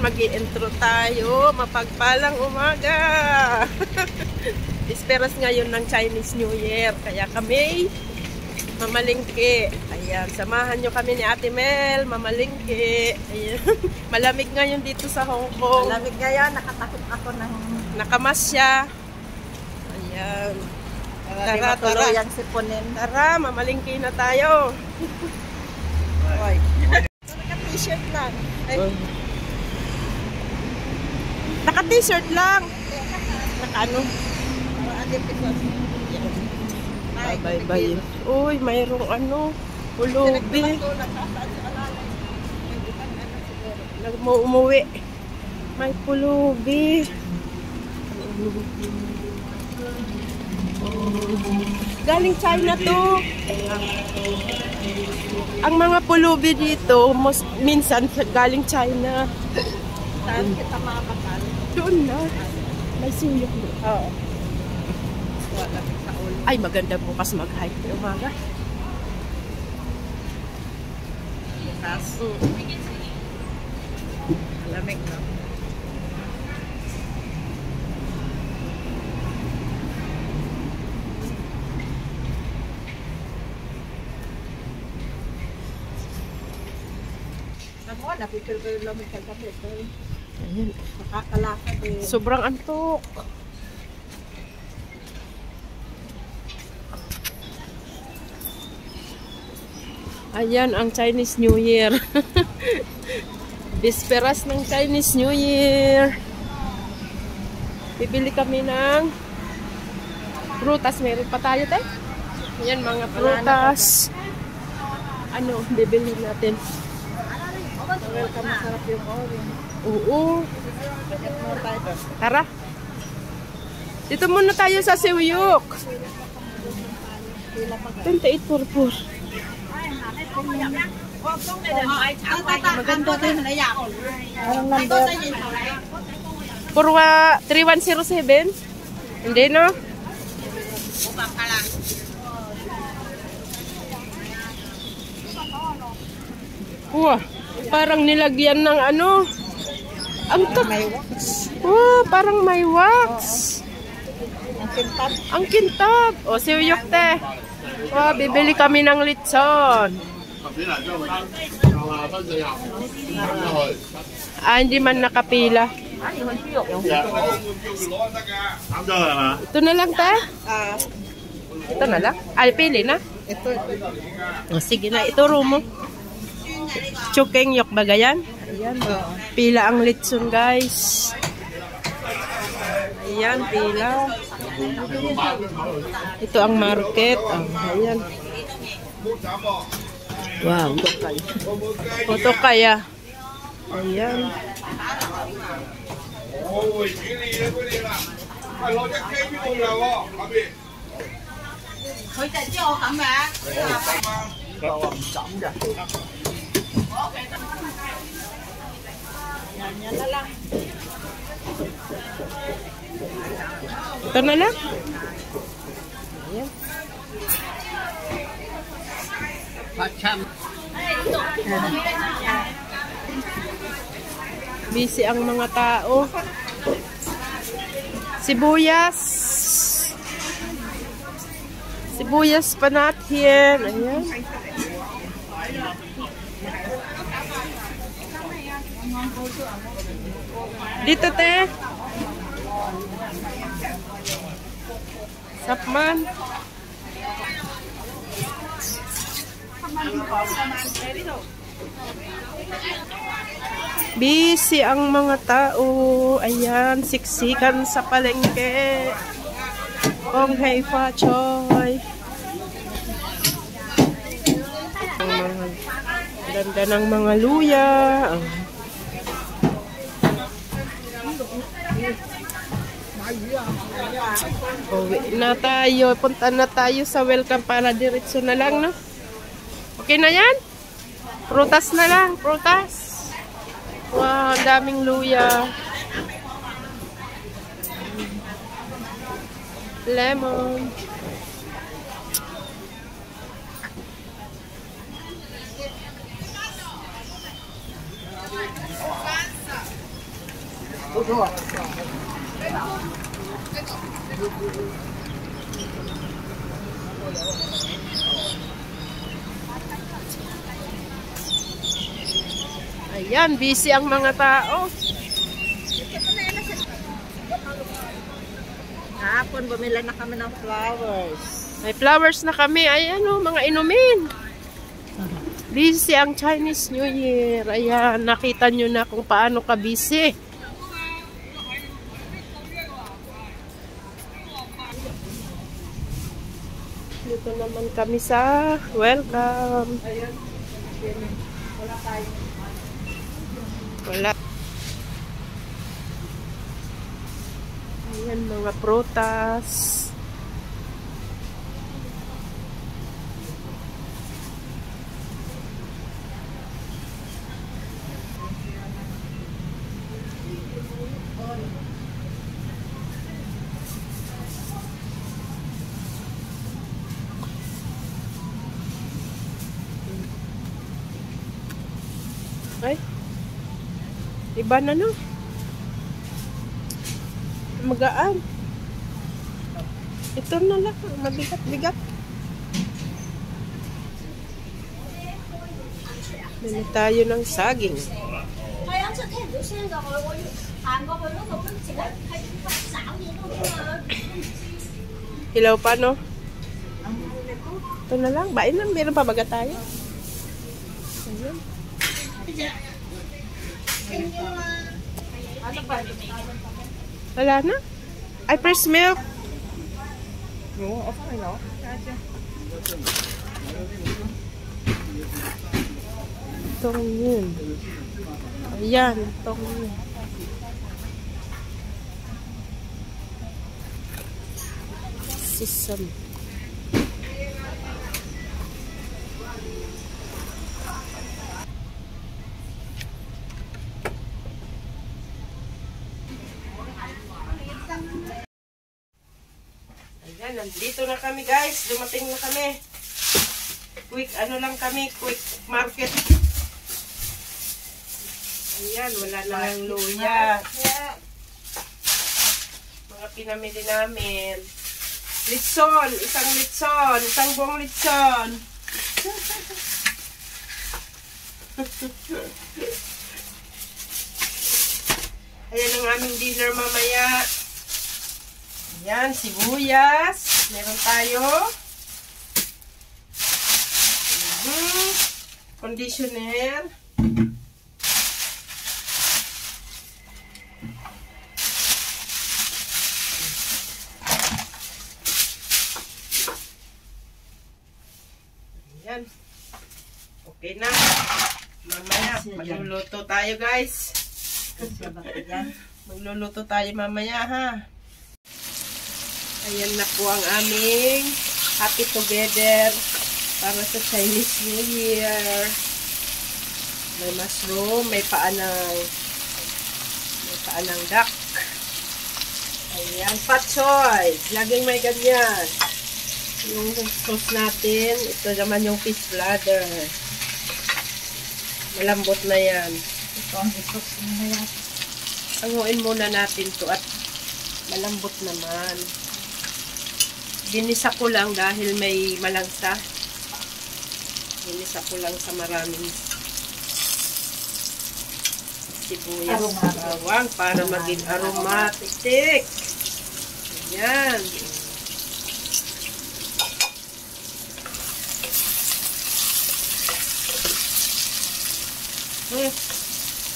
mag-i-intro tayo. Mapagpalang umaga. Esperas ngayon ng Chinese New Year. Kaya kami mamalingki. Ayan, samahan nyo kami ni Ate Mel. Mamalingki. Ayan. Malamig ngayon dito sa Hong Kong. Malamig ngayon, nakatakot ako ng... Nakamasya. Ayan. Tara, tara. Yung sipunin. Tara, mamalingki na tayo. Hoy. Naka-t-shirt lang. Naka-t-shirt lang. Naka-ano? Bye-bye. Uy, mayroong ano, pulubi. Umuwi. May pulubi. Galing China to. Ang mga pulubi dito, minsan galing China. Saan kita makakasal? Doon na. May suyok mo. Oo. Ay, maganda bukas mag-hike na umaga. Bukas? Lamig na. Ako, napipil ko yung lamig kagabi. Ayan. Nakakalakad eh. Sobrang antok. Ayan ang Chinese New Year. Bisperas ng Chinese New Year. Bibili kami ng prutas. Meron pa tayo tayo. Ayan mga prutas. Ano, bibili natin. Welcome, masarap yung orange. Oo. Tara. Dito muna tayo sa Siwiyok. 2844. Maganda din. Anong number? Purwa 3107. Hindi no? Wow, parang nilagyan ng ano. Ang May wax. wow, parang may wax. Ang kintab. Ang kintab. O, Siwiyok te. Wow, bibili kami ng litson. Hindi man nakapila. Ito na lang te. Ito na lang. Ay, pili na. Ito. O, sige na, ituro mo. Chukeng yok bagayan. Ayan. Pila ang litson, guys. Ayan, pila. Ito ang market. Ayan. Wow. Ito kaya. Ayan. Yan na lang. Ito na lang. Ayan. Busy ang mga tao. Sibuyas. Sibuyas pa natin. Ayan. Dito te. Sapman. Busy ang mga tao. Ayan, siksikan sa palengke. Ong hei fa choy. Ganda ng mga luya. Uwi na tayo. Punta na tayo sa welcome para diretso na lang, no? Okay na yan? Prutas na lang. Prutas. Wow, daming luya. Lemon. Ayan, busy ang mga tao. Hapon, bumila na kami ng flowers. May flowers na kami. Ayan o, mga inumin. Busy ang Chinese New Year. Ayan, nakita nyo na kung paano ka busy. Dito naman kami sa welcome. Wala tayo. Wala. Ayan, mga prutas. Ay, iba na no. Magaan. Ito na lang, mabigat-bigat. Bili tayo ng saging. Hilaw pa no? Ito na lang, bain lang, meron pa baga tayo. Ayan. Wala na? Ay, fresh milk. Oo, okay no? Itong yun. Ayan, itong yun. Sesame. Ayan, nandito na kami guys. Dumating na kami. Quick, ano lang kami, quick market. Ayan, wala na ang luya. Mga pinamili namin. Litson, isang buong litson. Ayan ang aming dinner mamaya. Ayan, sibuyas. Meron tayo. Conditioner. Ayan. Okay na. Mamaya, magluluto tayo guys. Magluluto tayo mamaya ha. Ayan na po ang aming happy together para sa Chinese New Year. May mushroom, may paanang duck. Ayan, pat choy. Laging may ganyan. Yung sauce natin, ito naman yung fish bladder. Malambot na yan. Ito ang sauce na yan. Anguin muna natin to at malambot naman. Ginisa ko lang dahil may malangsa. Ginisa ko lang sa maraming sibuyas at bawang para maging aromatic. Ayan.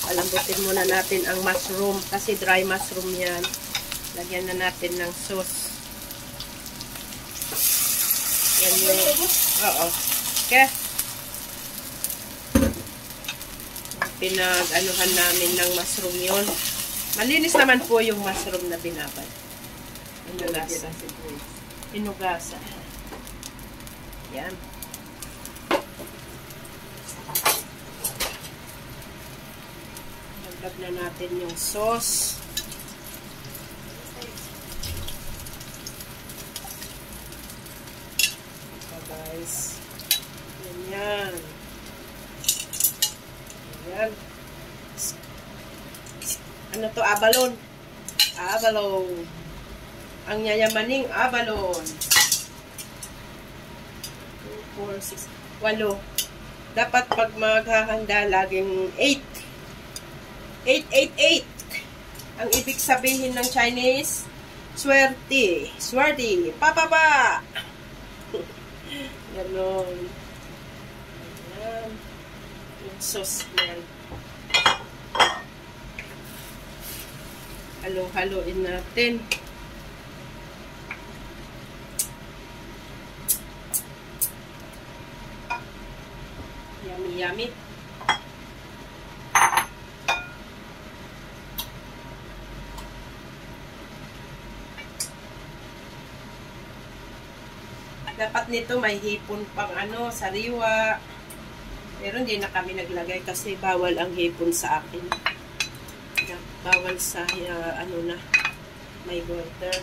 Palambutin muna natin ang mushroom kasi dry mushroom yan. Lagyan na natin ng sauce. Yan yung, oo. Okay. Pinag-anuhan namin ng mushroom yun. Malinis naman po yung mushroom na binabad. Inugasa. Inugasa. Yan. Lagdag na natin yung sauce. Guys. Yan. Yan. Ano to? Abalon. Abalone. Ang yayamaning abalone. 2, 4, 6, 8. Dapat pag maghahanda, laging 8. 8. Ang ibig sabihin ng Chinese, swerte. Swerte. Papapa. Ganon. Ayan. Yung sauce yan. Halo-haloin natin. Yummy, yummy. Dapat nito may hipon pang sariwa. Pero hindi na kami naglagay kasi bawal ang hipon sa akin. Bawal sa may water.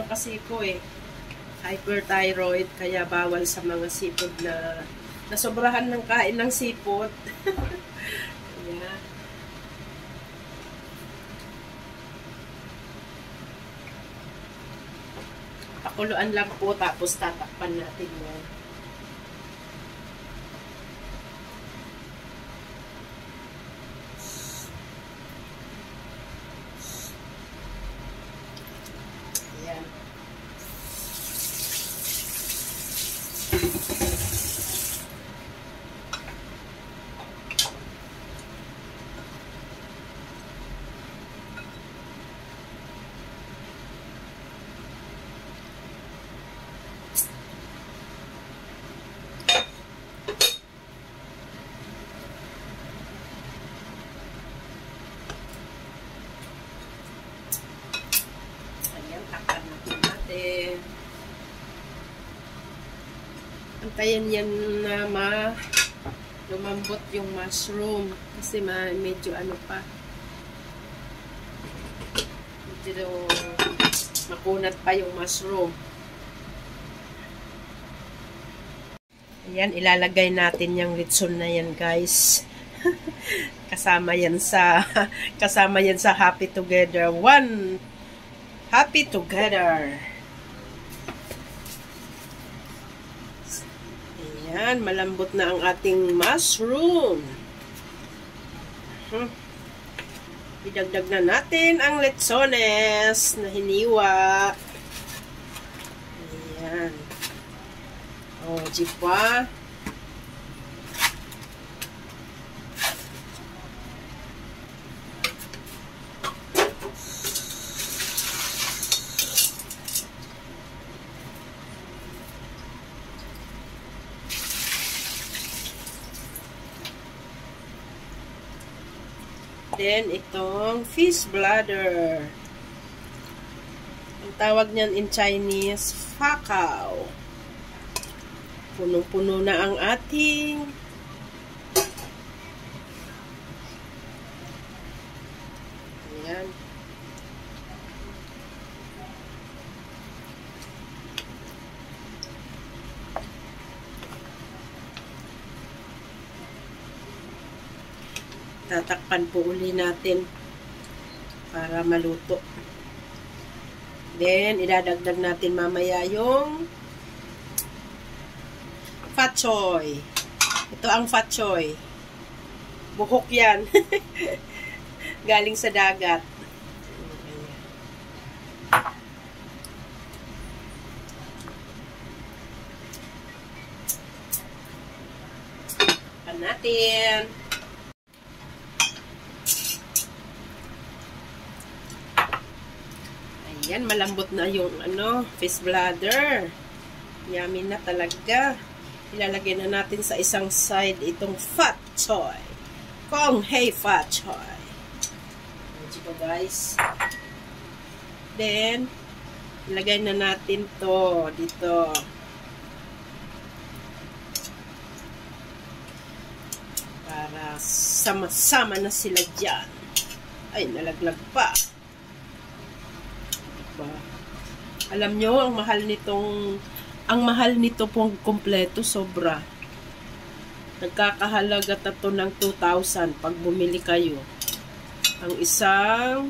Kasi ko hyperthyroid, kaya bawal sa mga seafood na nasobrahan ng kain ng seafood. Yeah. Pakuluan lang po, tapos tatakpan natin yan. Ayan. Antayin yan na lumambot yung mushroom kasi medyo pa medyo makunat pa yung mushroom. Ayan, ilalagay natin yung litson na yan, guys. kasama yan sa Happy Together. One Happy Together. Ayan, malambot na ang ating mushroom. Idagdag na natin ang letsones na hiniwa. Ayan. O, diba? Then, itong fish bladder. Ang tawag niyan in Chinese, fakao. Punong-puno na ang ating ayan. Tatakpan po uli natin para maluto. Then, idadagdag natin mamaya yung fat choy. Ito ang fat choy. Buhok yan. Galing sa dagat. Pan natin. Ayan, malambot na yung fish bladder. Yummy na talaga. Ilalagay na natin sa isang side itong fat choy. Kong hei fat choy. Diba, guys? Then, ilagay na natin to dito. Para sama-sama na sila dyan. Ay, nalaglag pa. Diba? Alam nyo, ang mahal nito pong kompleto, sobra. Nagkakahalaga to ng 2,000 pag bumili kayo. ang isang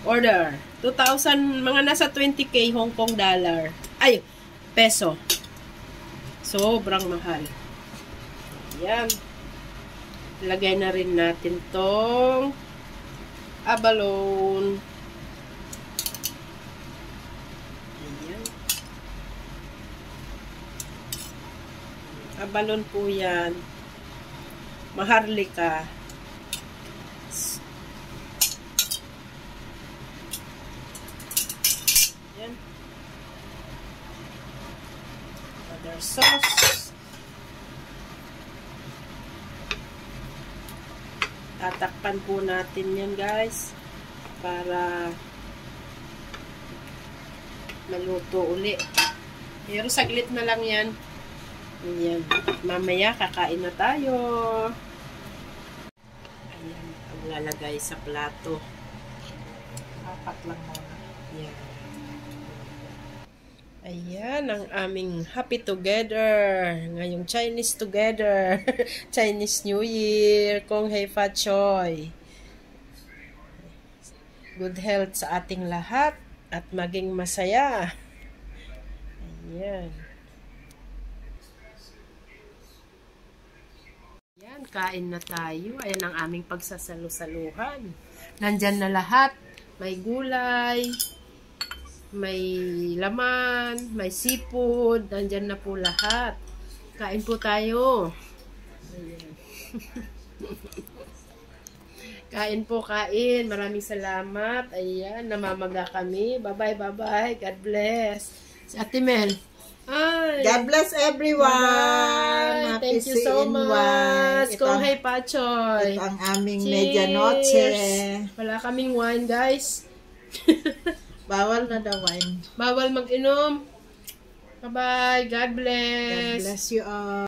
order. 2,000, mga nasa 20k Hong Kong dollar. Ay, peso. Sobrang mahal. Yan. Lagay na rin natin tong abalone. Ayan. Abalone po yan. Maharlika. Ayan. Other sauce. Tatakpan po natin yan guys para maluto uli. Pero saglit na lang yan. Ayan. Mamaya kakain na tayo. Ayan. Ang lalagay sa plato. Apat lang muna. Ayan. Ayan ang aming happy together. Ngayong Chinese together. Chinese New Year. Kong Hei Fa Choi. Good health sa ating lahat at maging masaya. Ayan. Ayan, kain na tayo. Ayan ang aming pagsasalu-saluhan. Nandyan na lahat. May gulay. May laman, may seafood, nandyan na po lahat. Kain po tayo. Ayan. Kain po, kain. Maraming salamat. Ayan, namamaga kami. Bye-bye, bye-bye. God bless. Si Ate Mel. Ay. God bless everyone. Bye. Thank you so much. Kong Hei Fa Choi. Ito ang aming Cheers. medianoche. Wala kaming wine, guys. Bawal na daw wine. Bawal mag-inom. Bye-bye. God God bless. bless you all.